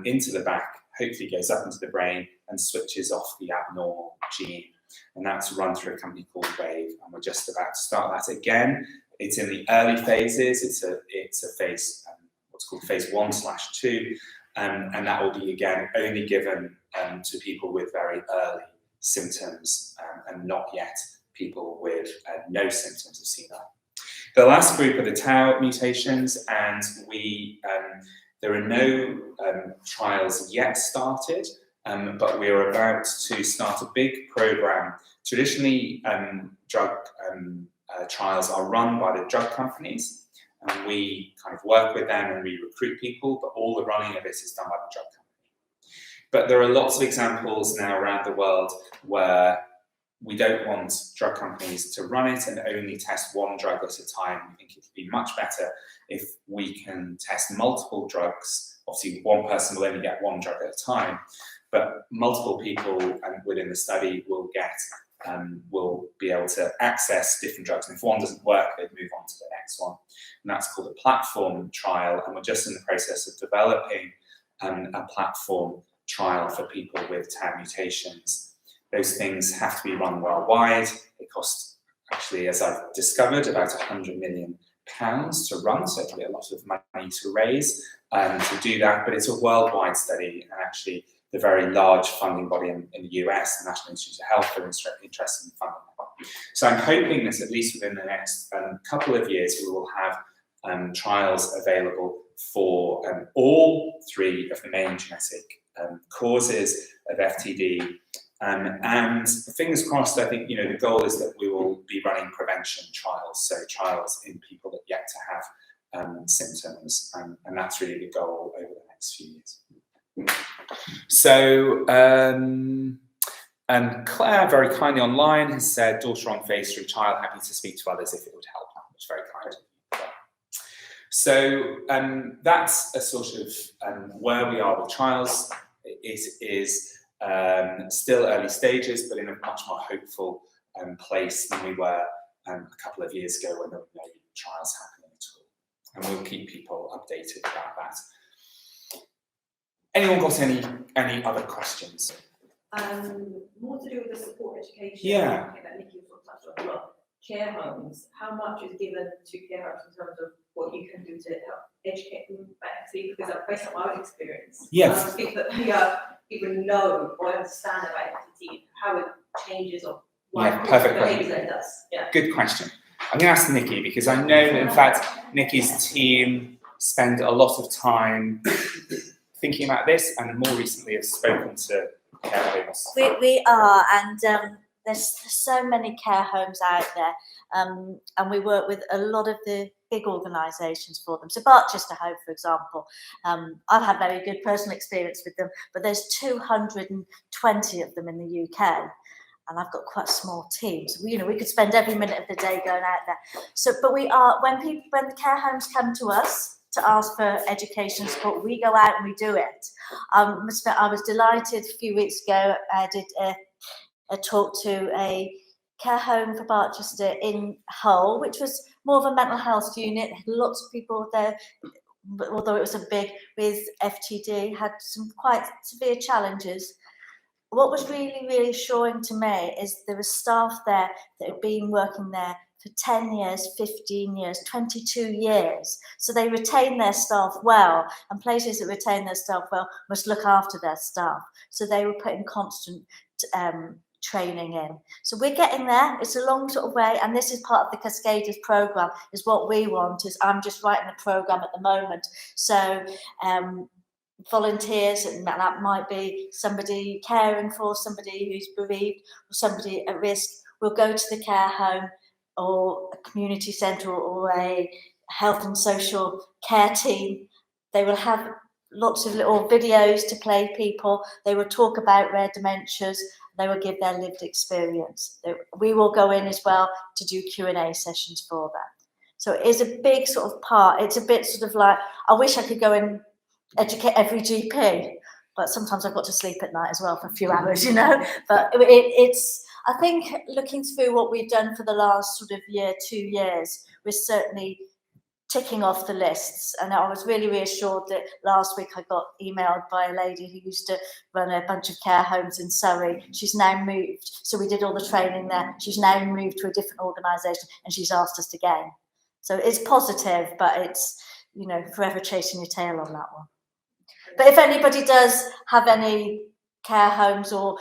into the back, hopefully goes up into the brain and switches off the abnormal gene. And that's run through a company called Wave, and we're just about to start that again. It's in the early phases. It's a phase, what's called phase 1/2, and that will be again only given to people with very early symptoms and not yet people with no symptoms of CNI. The last group are the tau mutations, and there are no trials yet started, but we are about to start a big program. Traditionally, drug trials are run by the drug companies, and we kind of work with them and we recruit people, but all the running of it is done by the drug company. But there are lots of examples now around the world where we don't want drug companies to run it and only test one drug at a time. We think it would be much better if we can test multiple drugs. Obviously, one person will only get one drug at a time, but multiple people within the study will be able to access different drugs. And if one doesn't work, they'd move on to the next one. And that's called a platform trial. And we're just in the process of developing a platform trial for people with tau mutations. Those things have to be run worldwide. It costs, actually, as I've discovered, about £100 million to run, so it'll be a lot of money to raise to do that, but it's a worldwide study, and actually the very large funding body in the US, the National Institute of Health, are interested in funding that. So I'm hoping that at least within the next couple of years we will have trials available for all three of the main genetic causes FTD. And fingers crossed, I think, the goal is that we will be running prevention trials, so trials in people that yet to have symptoms, and that's really the goal over the next few years. So, Claire, very kindly online, has said, daughter on phase 3 trial, happy to speak to others if it would help, which is very kind. So that's a sort of where we are with trials. It is still early stages, but in a much more hopeful place than we were a couple of years ago when there were no trials happening at all. And we'll keep people updated about that. Anyone got any other questions? More to do with the support education. Yeah. That Nikki was touched on as well. Care homes. How much is given to care homes in terms of what you can do to help educate them better? Because based on my experience, Yes. people even know or understand about FTD, how it changes or why Perfect behaviours question. it does. Yeah. Good question. I'm going to ask Nikki, because I know that, in fact, Nikki's team spend a lot of time thinking about this, and more recently have spoken to care homes. We are, and there's so many care homes out there, and we work with a lot of the big organisations for them. So Barchester Home, for example, I've had very good personal experience with them, but there's 220 of them in the UK. And I've got quite a small team, so we could spend every minute of the day going out there. So, but we are when the care homes come to us to ask for education support, we go out and we do it. I was delighted a few weeks ago. I did a talk to a care home for Barchester in Hull, which was more of a mental health unit. Had lots of people there, but although it was a big with FTD, had some quite severe challenges. What was really reassuring to me is there were staff there that had been working there for 10 years, 15 years, 22 years. So they retain their staff well, and places that retain their staff well must look after their staff. So they were putting constant training in. So we're getting there. It's a long sort of way, and this is part of the Cascaders programme, is what we want. Is I'm just writing the programme at the moment. So volunteers, and that might be somebody caring for somebody who's bereaved or somebody at risk, will go to the care home or a community centre or a health and social care team. They will have lots of little videos to play people. They will talk about rare dementias. They will give their lived experience. We will go in as well to do Q&A sessions for them. So it is a big sort of part. It's a bit sort of like, I wish I could go and educate every GP, but sometimes I've got to sleep at night as well for a few hours, But it's, I think, looking through what we've done for the last sort of year, 2 years, we're certainly ticking off the lists. And I was really reassured that last week I got emailed by a lady who used to run a bunch of care homes in Surrey. She's now moved, so we did all the training there. She's now moved to a different organisation, and she's asked us again. So it's positive, but it's, forever chasing your tail on that one. But if anybody does have any care homes or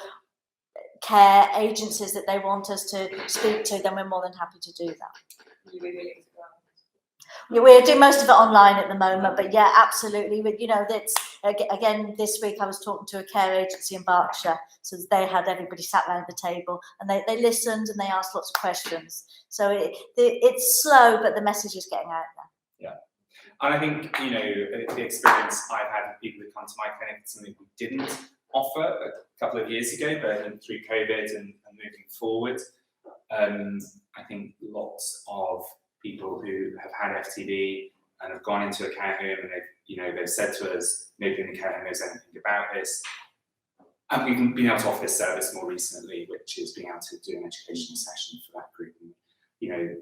care agencies that they want us to speak to, then we're more than happy to do that. We're doing most of it online at the moment, but yeah, absolutely. That's again, this week I was talking to a care agency in Berkshire, so they had everybody sat around the table and they listened and they asked lots of questions. So it's slow, but the message is getting out there. Yeah. And I think, the experience I've had with people who come to my clinic is something we didn't offer a couple of years ago, but I think through COVID and moving forward, I think lots of people who have had FTD and have gone into a care home and they've said to us, nobody in the care home knows anything about this. And we've been able to offer this service more recently, which is being able to do an education session for that group. And,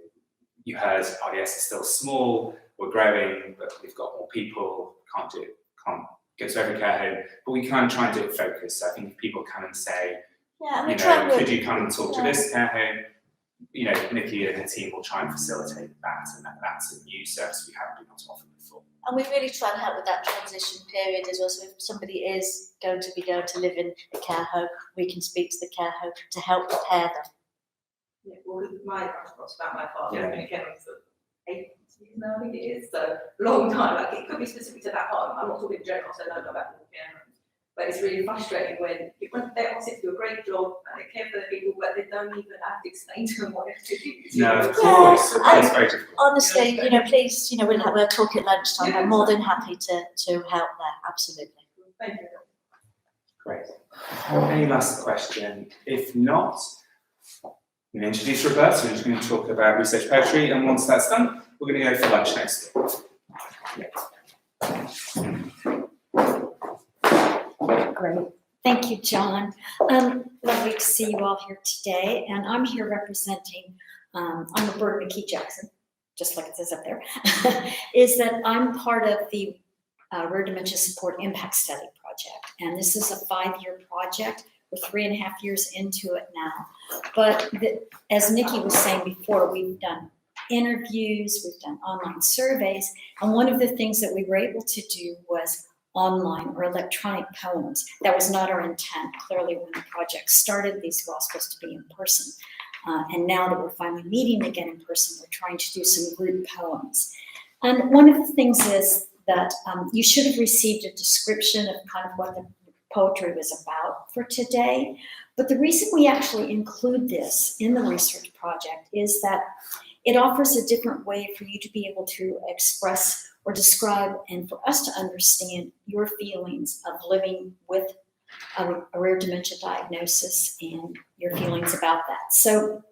you heard RDS is still small, we're growing, but we've got more people, can't go to every care home, but we can try and do it focused. So I think if people come and say, could you come and talk to this care home? Nikki and her team will try and facilitate that, and that's a new service we haven't been able to offer before. And we really try and help with that transition period as well. So if somebody is going to be going to live in a care home, we can speak to the care home to help prepare them. Yeah, well, my passport's about my father. Yeah. I've been a carer for 8 years now, I think it is. So long time. Like, it could be specific to that home. I'm not talking general, so I don't know about the care homes. But it's really frustrating when they obviously do a great job and they care for the people, but they don't even have to explain to them what they have to do. No, of course, it's very difficult. Honestly, please, we'll have a talk at lunchtime. I'm more than happy to help there, absolutely. Thank you. Great. Any last question? If not, I'm going to introduce Roberta, who's going to talk about research poetry, and once that's done, we're going to go for lunch next door. Great. Thank you, John. Lovely to see you all here today. And I'm here representing, I'm Roberta McKee-Jackson, just like it says up there, is that I'm part of the Rare Dementia Support Impact Study Project. And this is a 5-year project. We're 3.5 years into it now. But as Nikki was saying before, we've done interviews, we've done online surveys. And one of the things that we were able to do was online or electronic poems. That was not our intent. Clearly, when the project started, these were all supposed to be in person. And now that we're finally meeting again in person, we're trying to do some group poems. And one of the things is that you should have received a description of kind of what the poetry was about for today. But the reason we actually include this in the research project is that it offers a different way for you to be able to express or describe, and for us to understand your feelings of living with a rare dementia diagnosis and your feelings about that. So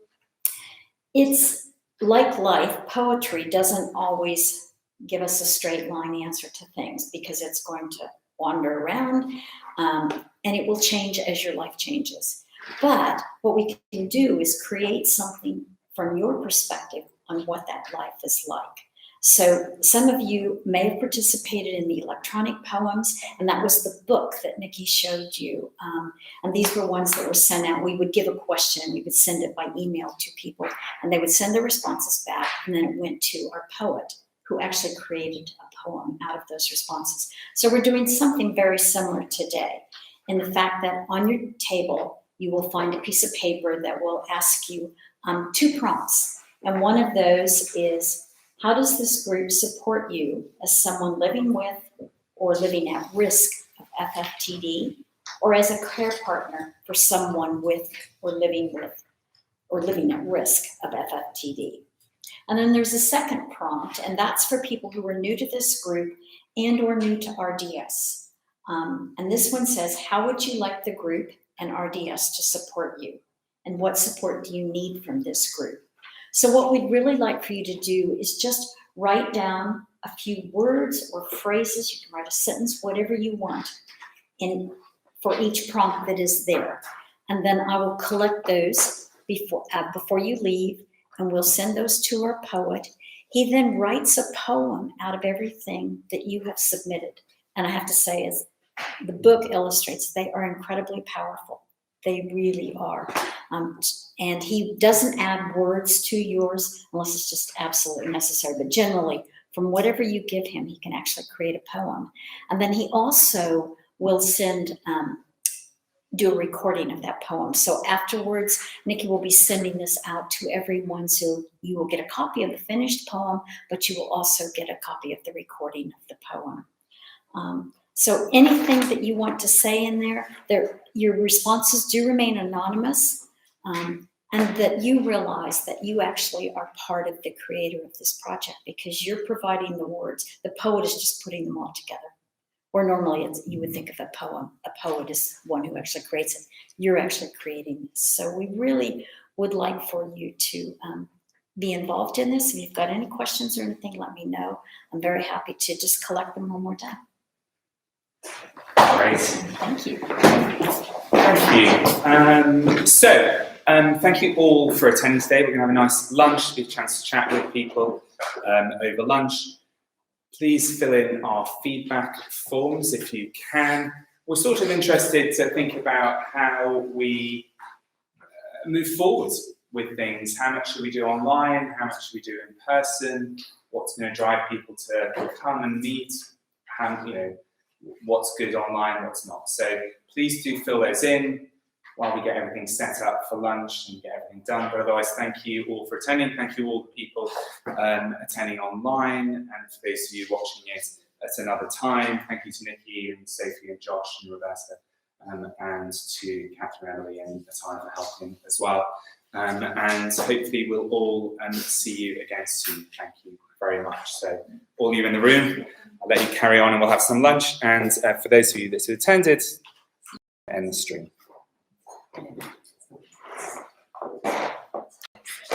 it's like life, poetry doesn't always give us a straight line answer to things because it's going to wander around and it will change as your life changes. But what we can do is create something from your perspective on what that life is like. So some of you may have participated in the electronic poems, and that was the book that Nikki showed you. And these were ones that were sent out. We would give a question, we would send it by email to people, and they would send their responses back, and then it went to our poet, who actually created a poem out of those responses. So we're doing something very similar today, in the fact that on your table, you will find a piece of paper that will ask you 2 prompts. And one of those is, how does this group support you as someone living with or living at risk of fFTD, or as a care partner for someone with or living at risk of fFTD? And then there's a second prompt, and that's for people who are new to this group and or new to RDS. And this one says, how would you like the group and RDS to support you? And what support do you need from this group? So what we'd really like for you to do is just write down a few words or phrases. You can write a sentence, whatever you want, for each prompt that is there. And then I will collect those before you leave, and we'll send those to our poet. He then writes a poem out of everything that you have submitted. And I have to say, as the book illustrates, they are incredibly powerful. They really are. And he doesn't add words to yours unless it's just absolutely necessary. But generally, from whatever you give him, he can actually create a poem. And then he also will do a recording of that poem. So afterwards, Nikki will be sending this out to everyone. So you will get a copy of the finished poem, but you will also get a copy of the recording of the poem. So anything that you want to say in there, your responses do remain anonymous, and that you realize that you actually are part of the creator of this project because you're providing the words. The poet is just putting them all together. Or normally you would think of a poem. A poet is one who actually creates it. You're actually creating this. So we really would like for you to be involved in this. If you've got any questions or anything, let me know. I'm very happy to just collect them when we're done. Great. Thank you. Thank you. Thank you all for attending today. We're going to have a nice lunch, be a chance to chat with people over lunch. Please fill in our feedback forms if you can. We're sort of interested to think about how we move forward with things. How much should we do online? How much should we do in person? What's going to drive people to come and meet? What's good online, what's not. So please do fill those in while we get everything set up for lunch and get everything done. But otherwise, thank you all for attending. Thank you all the people attending online, and for those of you watching it at another time. Thank you to Nikki and Sophie and Josh and Roberta, and to Catherine, Emily and Atara for helping as well. And hopefully we'll all see you again soon. Thank you very much. So all you in the room, I'll let you carry on and we'll have some lunch. And for those of you that attended, end the stream.